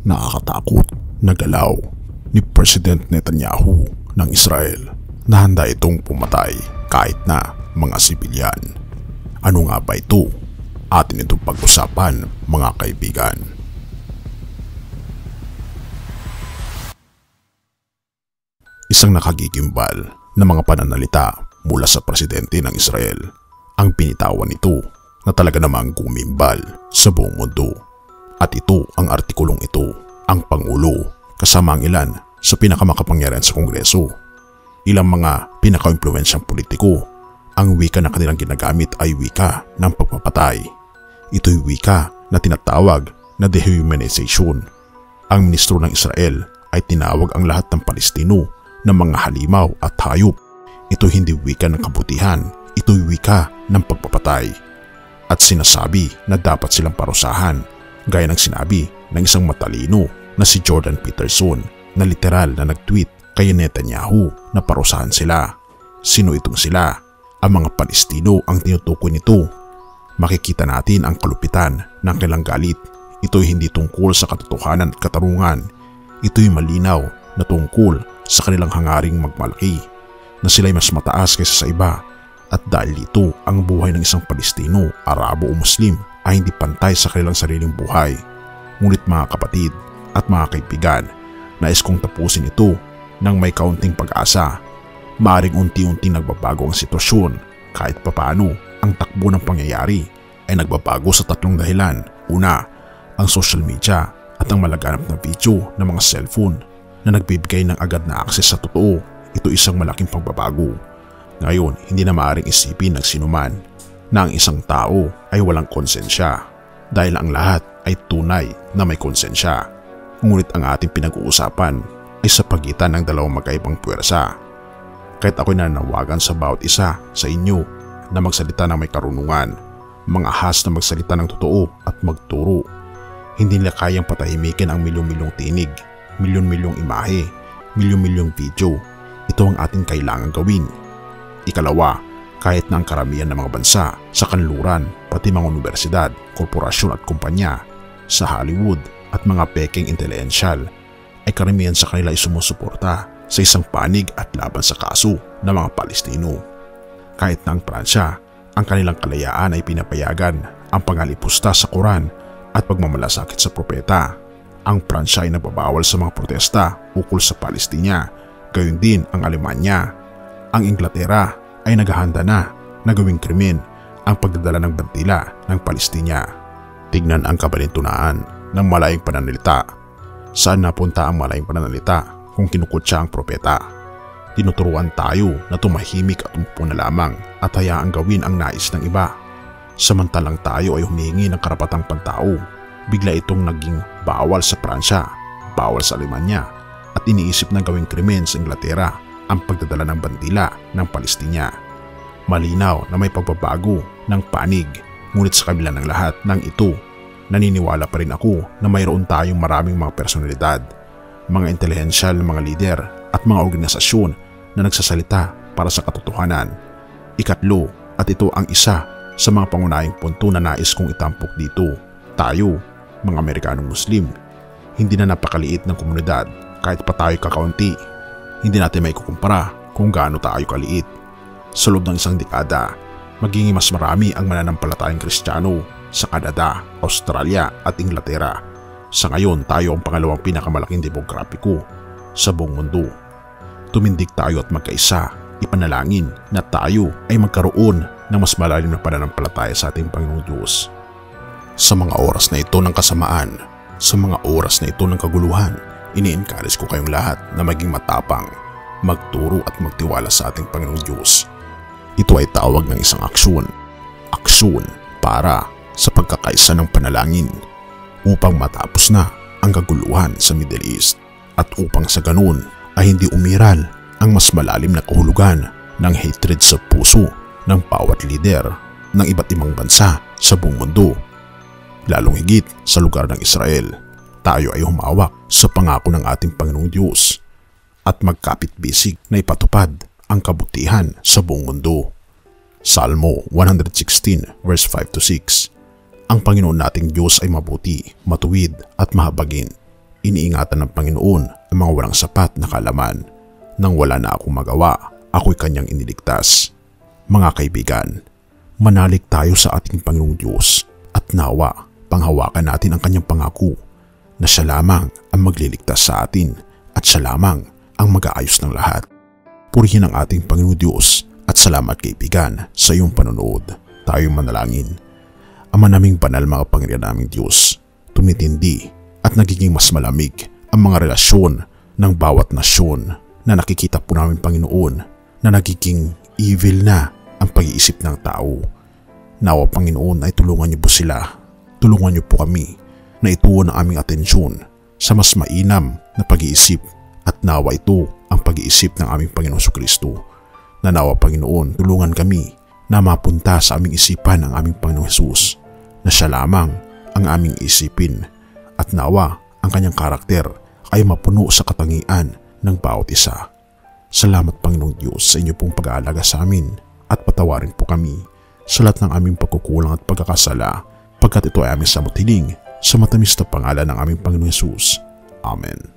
nakakatakot na galaw ni President Netanyahu ng Israel na handa itong pumatay kahit na mga sibilyan. Ano nga ba ito? Atin itong pag-usapan, mga kaibigan. Isang nakagigimbal na mga pananalita mula sa presidente ng Israel ang binitawan nito na talaga namang gumimbal sa buong mundo. At ito ang artikulong ito, ang Pangulo kasama ang ilan sa pinakamakapangyarihan sa Kongreso. Ilang mga pinaka-impluwensyang politiko, ang wika na kanilang ginagamit ay wika ng pagpapatay. Ito'y wika na tinatawag na dehumanization. Ang ministro ng Israel ay tinawag ang lahat ng Palestino na mga halimaw at hayop. Ito'y hindi wika ng kabutihan, ito'y wika ng pagpapatay. At sinasabi na dapat silang parusahan, gaya ng sinabi ng isang matalino na si Jordan Peterson na literal na nag-tweet kay Netanyahu na parusahan sila. Sino itong sila? Ang mga Palestino ang tinutukoy nito. Makikita natin ang kalupitan ng kanilang galit. Ito'y hindi tungkol sa katotohanan at katarungan. Ito'y malinaw na tungkol sa kanilang hangaring magmalaki, na sila'y mas mataas kaysa sa iba. At dahil dito, ang buhay ng isang Palestino, Arabo o Muslim ay hindi pantay sa kanilang sariling buhay. Ngunit mga kapatid at mga kaibigan, nais kong tapusin ito nang may kaunting pag-asa. Maaring unti-unting nagbabago ang sitwasyon. Kahit papaano, ang takbo ng pangyayari ay nagbabago sa tatlong dahilan. Una, ang social media at ang malaganap na video ng mga cellphone na nagbibigay ng agad na akses sa totoo. Ito isang malaking pagbabago. Ngayon, hindi na maaaring isipin ng sinuman na ang isang tao ay walang konsensya dahil ang lahat ay tunay na may konsensya. Ngunit ang ating pinag-uusapan ay sa pagitan ng dalawang magkaibang puwersa. Kahit ako'y nananawagan sa bawat isa sa inyo na magsalita ng may karunungan, mga ahas na magsalita ng totoo at magturo. Hindi nila kayang patahimikin ang milyong-milyong tinig, milyon-milyong imahe, milyon-milyong video. Ito ang ating kailangan gawin. Ikalawa, kahit na ang karamihan ng mga bansa sa kanluran, pati mga universidad, korporasyon at kumpanya, sa Hollywood at mga peking intellectual, ay karamihan sa kanila ay sumusuporta sa isang panig at laban sa kaso ng mga Palestino. Kahit na ang Pransya, ang kanilang kalayaan ay pinapayagan ang pangalipusta sa Quran at pagmamalasakit sa propeta. Ang Pransya ay nagbabawal sa mga protesta ukol sa Palestina, gayon din ang Alemanya. Ang Inglaterra ay naghahanda na gawing krimen ang pagdadala ng bandila ng Palestina. Tignan ang kabalintunaan ng malayang pananalita. Saan napunta ang malayang pananalita kung kinukutsa ang propeta? Tinuturuan tayo na tumahimik at umupo na lamang at hayaang gawin ang nais ng iba. Samantalang tayo ay humihingi ng karapatang pantao, bigla itong naging bawal sa Pransya, bawal sa Alemanya, at iniisip na gawing krimen sa Inglaterra ang pagdadala ng bandila ng Palestina. Malinaw na may pagbabago ng panig, ngunit sa kabila ng lahat ng ito, naniniwala pa rin ako na mayroon tayong maraming mga personalidad, mga intelihensyal na mga lider at mga organisasyon na nagsasalita para sa katotohanan. Ikatlo, at ito ang isa sa mga pangunahing punto na nais kong itampok dito, tayo, mga Amerikanong Muslim, hindi na napakaliit ng komunidad. Kahit pa tayo kakaunti, hindi natin may kukumpara kung gaano tayo kaliit. Sa loob ng isang dekada, magiging mas marami ang mananampalatayang Kristiyano sa Canada, Australia at Inglaterra. Sa ngayon, tayo ang pangalawang pinakamalaking demograpiko sa buong mundo. Tumindig tayo at magkaisa, ipanalangin na tayo ay magkaroon ng mas malalim na pananampalataya sa ating Panginoong Diyos. Sa mga oras na ito ng kasamaan, sa mga oras na ito ng kaguluhan, ini-encourage ko kayong lahat na maging matapang, magturo at magtiwala sa ating Panginoong Diyos. Ito ay tawag ng isang aksyon. Aksyon para sa pagkakaisa ng panalangin upang matapos na ang kaguluhan sa Middle East at upang sa ganun ay hindi umiral ang mas malalim na kahulugan ng hatred sa puso ng bawat lider ng iba't ibang bansa sa buong mundo. Lalong higit sa lugar ng Israel, tayo ay humawak sa pangako ng ating Panginoong Diyos at magkapit-bisig na ipatupad ang kabutihan sa buong mundo. Salmo 116 verse 5-6. Ang Panginoon nating Diyos ay mabuti, matuwid at mahabagin. Iniingatan ng Panginoon ang mga walang sapat na kaalaman. Nang wala na akong magawa, ako'y kanyang iniligtas. Mga kaibigan, manalig tayo sa ating Panginoong Diyos at nawa panghawakan natin ang kanyang pangako na siya lamang ang magliligtas sa atin at siya lamang ang mag-aayos ng lahat. Purihin ang ating Panginoong Diyos at salamat kaibigan sa iyong panonood. Tayo manalangin. Ama naming banal, mga Panginoon naming Diyos, tumitindi at nagiging mas malamig ang mga relasyon ng bawat nasyon na nakikita po namin, Panginoon, na nagiging evil na ang pag-iisip ng tao. Nawa, Panginoon, ay tulungan niyo po sila. Tulungan niyo po kami na ituon ang aming atensyon sa mas mainam na pag-iisip at nawa ito ang pag-iisip ng aming Panginoon Jesucristo. Na nawa, Panginoon, tulungan kami na mapunta sa aming isipan ang aming Panginoong Jesus na siya lamang ang aming isipin at nawa ang kanyang karakter ay mapuno sa katangian ng bawat isa. Salamat, Panginoong Diyos, sa inyo pong pag-aalaga sa amin at patawarin po kami sa lahat ng aming pagkukulang at pagkakasala pagkat ito ay aming samot hiling sa matamis na pangalan ng aming Panginoong Jesus. Amen.